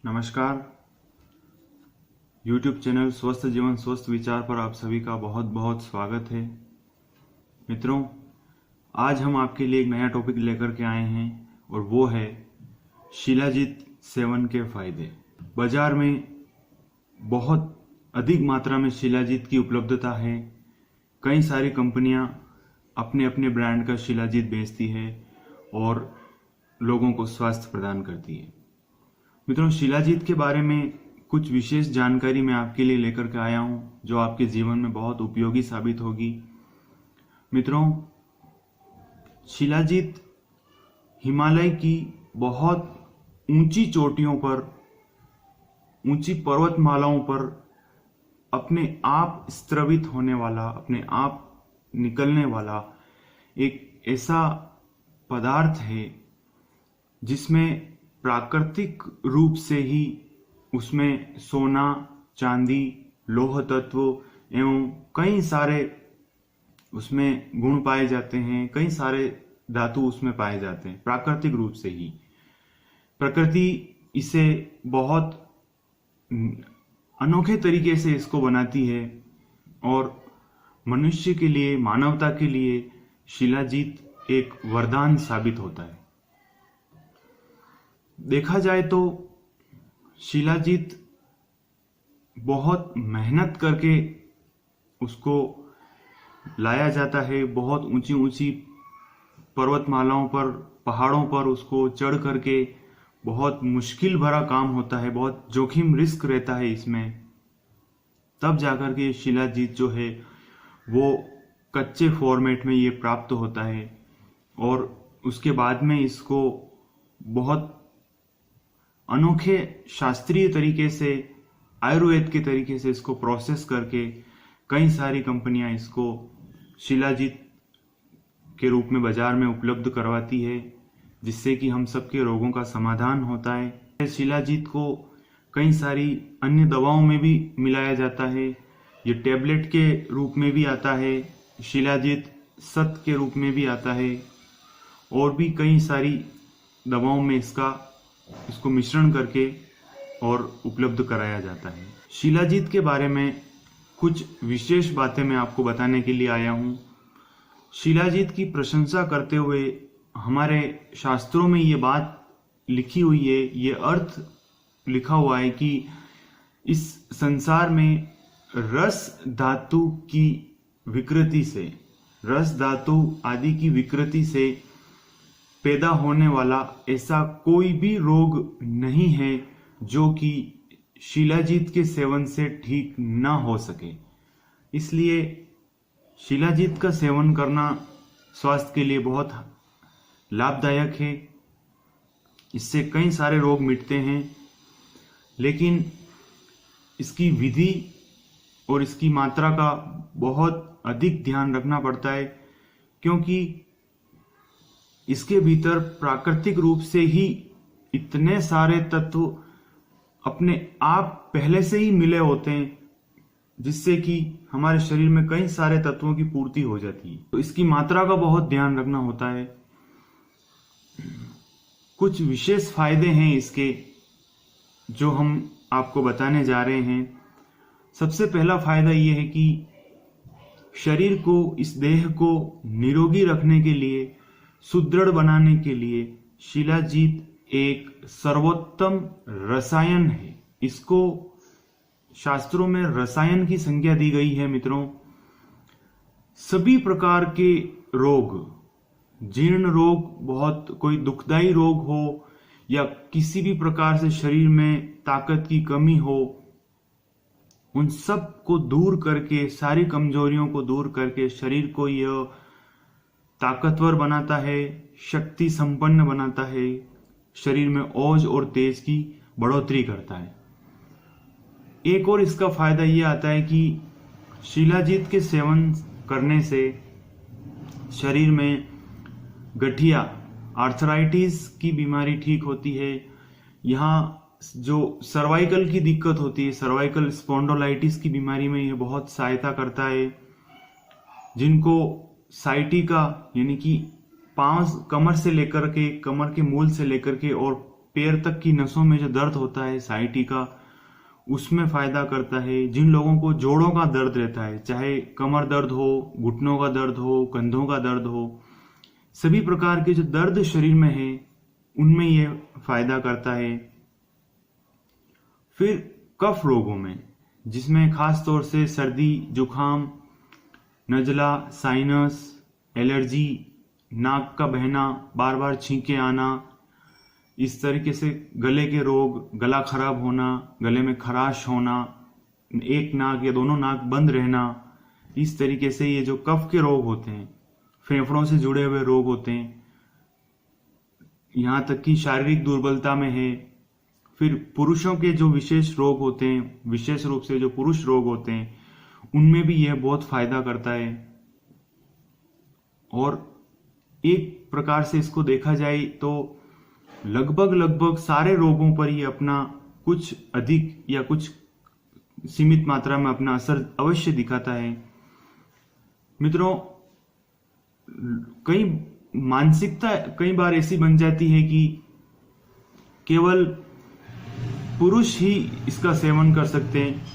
नमस्कार। YouTube channel स्वस्थ जीवन स्वस्थ विचार पर आप सभी का बहुत बहुत स्वागत है। मित्रों, आज हम आपके लिए एक नया टॉपिक लेकर के आए हैं और वो है शिलाजीत सेवन के फायदे। बाजार में बहुत अधिक मात्रा में शिलाजीत की उपलब्धता है। कई सारी कंपनियां अपने अपने ब्रांड का शिलाजीत बेचती है और लोगों को स्वास्थ्य प्रदान करती है। मित्रों, शिलाजीत के बारे में कुछ विशेष जानकारी मैं आपके लिए लेकर के आया हूं जो आपके जीवन में बहुत उपयोगी साबित होगी। मित्रों, शिलाजीत हिमालय की बहुत ऊंची चोटियों पर, ऊंची पर्वतमालाओं पर अपने आप स्त्रवित होने वाला, अपने आप निकलने वाला एक ऐसा पदार्थ है जिसमें प्राकृतिक रूप से ही उसमें सोना, चांदी, लौह तत्व एवं कई सारे उसमें गुण पाए जाते हैं। कई सारे धातु उसमें पाए जाते हैं प्राकृतिक रूप से ही। प्रकृति इसे बहुत अनोखे तरीके से इसको बनाती है और मनुष्य के लिए, मानवता के लिए शिलाजीत एक वरदान साबित होता है। देखा जाए तो शिलाजीत बहुत मेहनत करके उसको लाया जाता है। बहुत ऊंची ऊंची पर्वतमालाओं पर, पहाड़ों पर उसको चढ़ करके बहुत मुश्किल भरा काम होता है, बहुत जोखिम रिस्क रहता है इसमें। तब जाकर के शिलाजीत जो है वो कच्चे फॉर्मेट में ये प्राप्त होता है और उसके बाद में इसको बहुत अनोखे शास्त्रीय तरीके से, आयुर्वेद के तरीके से इसको प्रोसेस करके कई सारी कंपनियां इसको शिलाजीत के रूप में बाजार में उपलब्ध करवाती है, जिससे कि हम सबके रोगों का समाधान होता है। शिलाजीत को कई सारी अन्य दवाओं में भी मिलाया जाता है। ये टैबलेट के रूप में भी आता है, शिलाजीत सत के रूप में भी आता है और भी कई सारी दवाओं में इसको मिश्रण करके और उपलब्ध कराया जाता है। शिलाजीत के बारे में कुछ विशेष बातें मैं आपको बताने के लिए आया हूं। शिलाजीत की प्रशंसा करते हुए हमारे शास्त्रों में ये बात लिखी हुई है, ये अर्थ लिखा हुआ है कि इस संसार में रस धातु की विकृति से, रस धातु आदि की विकृति से पैदा होने वाला ऐसा कोई भी रोग नहीं है जो कि शिलाजीत के सेवन से ठीक ना हो सके। इसलिए शिलाजीत का सेवन करना स्वास्थ्य के लिए बहुत लाभदायक है। इससे कई सारे रोग मिटते हैं, लेकिन इसकी विधि और इसकी मात्रा का बहुत अधिक ध्यान रखना पड़ता है, क्योंकि इसके भीतर प्राकृतिक रूप से ही इतने सारे तत्व अपने आप पहले से ही मिले होते हैं, जिससे कि हमारे शरीर में कई सारे तत्वों की पूर्ति हो जाती है। तो इसकी मात्रा का बहुत ध्यान रखना होता है। कुछ विशेष फायदे हैं इसके जो हम आपको बताने जा रहे हैं। सबसे पहला फायदा यह है कि शरीर को, इस देह को निरोगी रखने के लिए, सुदृढ़ बनाने के लिए शिलाजीत एक सर्वोत्तम रसायन है। इसको शास्त्रों में रसायन की संज्ञा दी गई है। मित्रों, सभी प्रकार के रोग, जीर्ण रोग, बहुत कोई दुखदाई रोग हो या किसी भी प्रकार से शरीर में ताकत की कमी हो, उन सब को दूर करके, सारी कमजोरियों को दूर करके शरीर को यह ताकतवर बनाता है, शक्ति संपन्न बनाता है, शरीर में ओज और तेज की बढ़ोतरी करता है। एक और इसका फायदा यह आता है कि शिलाजीत के सेवन करने से शरीर में गठिया, आर्थराइटिस की बीमारी ठीक होती है। यहाँ जो सर्वाइकल की दिक्कत होती है, सर्वाइकल स्पॉन्डोलाइटिस की बीमारी में यह बहुत सहायता करता है। जिनको साइटिका यानी कि पांव, कमर से लेकर के, कमर के मूल से लेकर के और पैर तक की नसों में जो दर्द होता है साइटी का, उसमें फायदा करता है। जिन लोगों को जोड़ों का दर्द रहता है, चाहे कमर दर्द हो, घुटनों का दर्द हो, कंधों का दर्द हो, सभी प्रकार के जो दर्द शरीर में है उनमें ये फायदा करता है। फिर कफ रोगों में, जिसमें खास तौर से सर्दी, जुखाम, नजला, साइनस, एलर्जी, नाक का बहना, बार बार छींके आना, इस तरीके से गले के रोग, गला खराब होना, गले में खराश होना, एक नाक या दोनों नाक बंद रहना, इस तरीके से ये जो कफ के रोग होते हैं, फेफड़ों से जुड़े हुए रोग होते हैं, यहाँ तक कि शारीरिक दुर्बलता में है। फिर पुरुषों के जो विशेष रोग होते हैं, विशेष रूप से जो पुरुष रोग होते हैं, उनमें भी यह बहुत फायदा करता है। और एक प्रकार से इसको देखा जाए तो लगभग सारे रोगों पर ये अपना कुछ अधिक या कुछ सीमित मात्रा में अपना असर अवश्य दिखाता है। मित्रों, मानसिकता कई बार ऐसी बन जाती है कि केवल पुरुष ही इसका सेवन कर सकते हैं।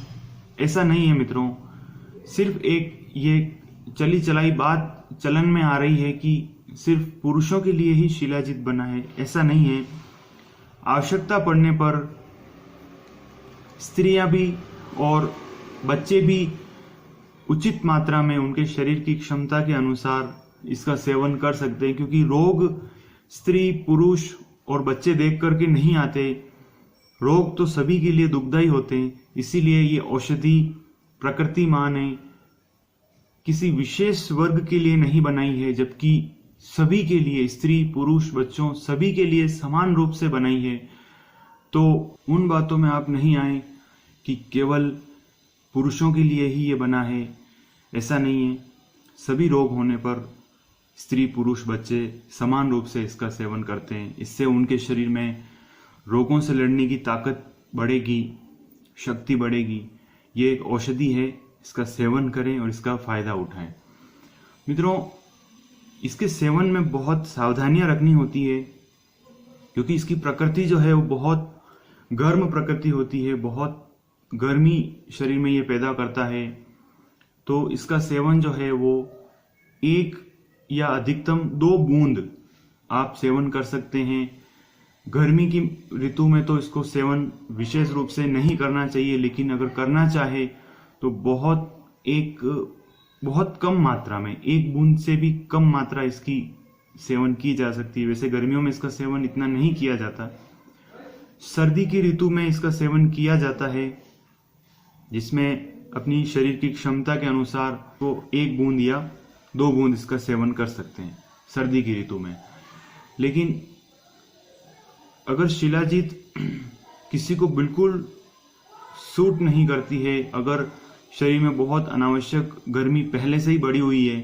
ऐसा नहीं है मित्रों। सिर्फ एक ये चली चलाई बात चलन में आ रही है कि सिर्फ पुरुषों के लिए ही शिलाजीत बना है, ऐसा नहीं है। आवश्यकता पड़ने पर स्त्रियां भी और बच्चे भी उचित मात्रा में उनके शरीर की क्षमता के अनुसार इसका सेवन कर सकते हैं, क्योंकि रोग स्त्री, पुरुष और बच्चे देख करके नहीं आते। रोग तो सभी के लिए दुखदायी होते हैं। इसीलिए ये औषधि प्रकृति माँ ने किसी विशेष वर्ग के लिए नहीं बनाई है, जबकि सभी के लिए, स्त्री, पुरुष, बच्चों, सभी के लिए समान रूप से बनाई है। तो उन बातों में आप नहीं आए कि केवल पुरुषों के लिए ही ये बना है, ऐसा नहीं है। सभी रोग होने पर स्त्री, पुरुष, बच्चे समान रूप से इसका सेवन करते हैं। इससे उनके शरीर में रोगों से लड़ने की ताकत बढ़ेगी, शक्ति बढ़ेगी। ये एक औषधि है, इसका सेवन करें और इसका फायदा उठाएं। मित्रों, इसके सेवन में बहुत सावधानियां रखनी होती है, क्योंकि इसकी प्रकृति जो है वो बहुत गर्म प्रकृति होती है, बहुत गर्मी शरीर में ये पैदा करता है। तो इसका सेवन जो है वो 1 या अधिकतम 2 बूंद आप सेवन कर सकते हैं। गर्मी की ऋतु में तो इसको सेवन विशेष रूप से नहीं करना चाहिए, लेकिन अगर करना चाहे तो बहुत कम मात्रा में, 1 बूंद से भी कम मात्रा इसकी सेवन की जा सकती है। वैसे गर्मियों में इसका सेवन इतना नहीं किया जाता। सर्दी की ऋतु में इसका सेवन किया जाता है, जिसमें अपनी शरीर की क्षमता के अनुसार वो 1 बूंद या 2 बूंद इसका सेवन कर सकते हैं सर्दी की ऋतु में। लेकिन अगर शिलाजीत किसी को बिल्कुल सूट नहीं करती है, अगर शरीर में बहुत अनावश्यक गर्मी पहले से ही बढ़ी हुई है,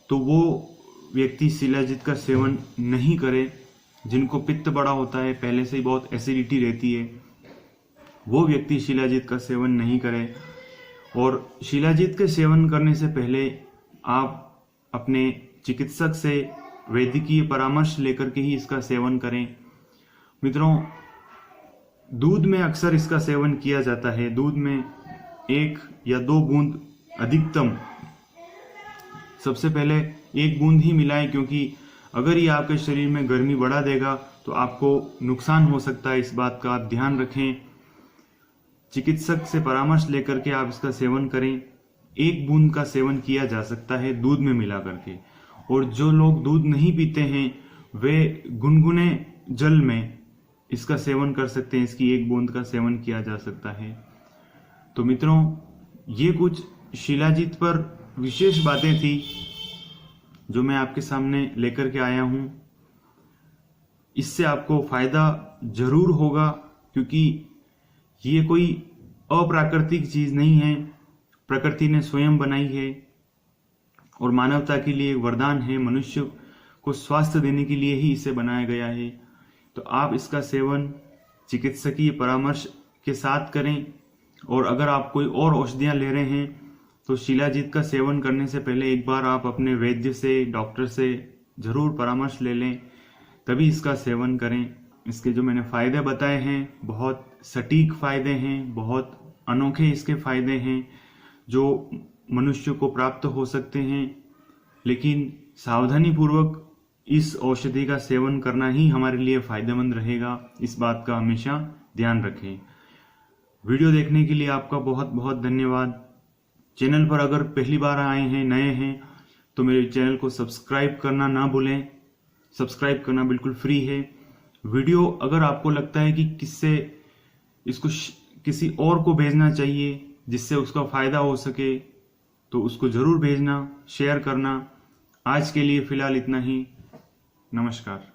तो वो व्यक्ति शिलाजीत का सेवन नहीं करे। जिनको पित्त बड़ा होता है, पहले से ही बहुत एसिडिटी रहती है, वो व्यक्ति शिलाजीत का सेवन नहीं करे। और शिलाजीत के सेवन करने से पहले आप अपने चिकित्सक से वैद्यकीय परामर्श लेकर के ही इसका सेवन करें। मित्रों, दूध में अक्सर इसका सेवन किया जाता है। दूध में 1 या 2 बूंद अधिकतम, सबसे पहले 1 बूंद ही मिलाएं, क्योंकि अगर ये आपके शरीर में गर्मी बढ़ा देगा तो आपको नुकसान हो सकता है। इस बात का आप ध्यान रखें। चिकित्सक से परामर्श लेकर के आप इसका सेवन करें। 1 बूंद का सेवन किया जा सकता है दूध में मिला करके। और जो लोग दूध नहीं पीते हैं, वे गुनगुने जल में इसका सेवन कर सकते हैं। इसकी 1 बूंद का सेवन किया जा सकता है। तो मित्रों, ये कुछ शिलाजीत पर विशेष बातें थी जो मैं आपके सामने लेकर के आया हूं। इससे आपको फायदा जरूर होगा, क्योंकि ये कोई अप्राकृतिक चीज नहीं है, प्रकृति ने स्वयं बनाई है और मानवता के लिए वरदान है। मनुष्य को स्वास्थ्य देने के लिए ही इसे बनाया गया है। तो आप इसका सेवन चिकित्सकीय परामर्श के साथ करें। और अगर आप कोई और औषधियां ले रहे हैं तो शिलाजीत का सेवन करने से पहले एक बार आप अपने वैद्य से, डॉक्टर से जरूर परामर्श ले लें, तभी इसका सेवन करें। इसके जो मैंने फ़ायदे बताए हैं बहुत सटीक फ़ायदे हैं, बहुत अनोखे इसके फ़ायदे हैं जो मनुष्य को प्राप्त हो सकते हैं। लेकिन सावधानी पूर्वक इस औषधि का सेवन करना ही हमारे लिए फ़ायदेमंद रहेगा, इस बात का हमेशा ध्यान रखें। वीडियो देखने के लिए आपका बहुत बहुत धन्यवाद। चैनल पर अगर पहली बार आए हैं, नए हैं, तो मेरे चैनल को सब्सक्राइब करना ना भूलें। सब्सक्राइब करना बिल्कुल फ्री है। वीडियो अगर आपको लगता है कि इसको किसी और को भेजना चाहिए जिससे उसका फ़ायदा हो सके, तो उसको ज़रूर भेजना, शेयर करना। आज के लिए फ़िलहाल इतना ही। नमस्कार।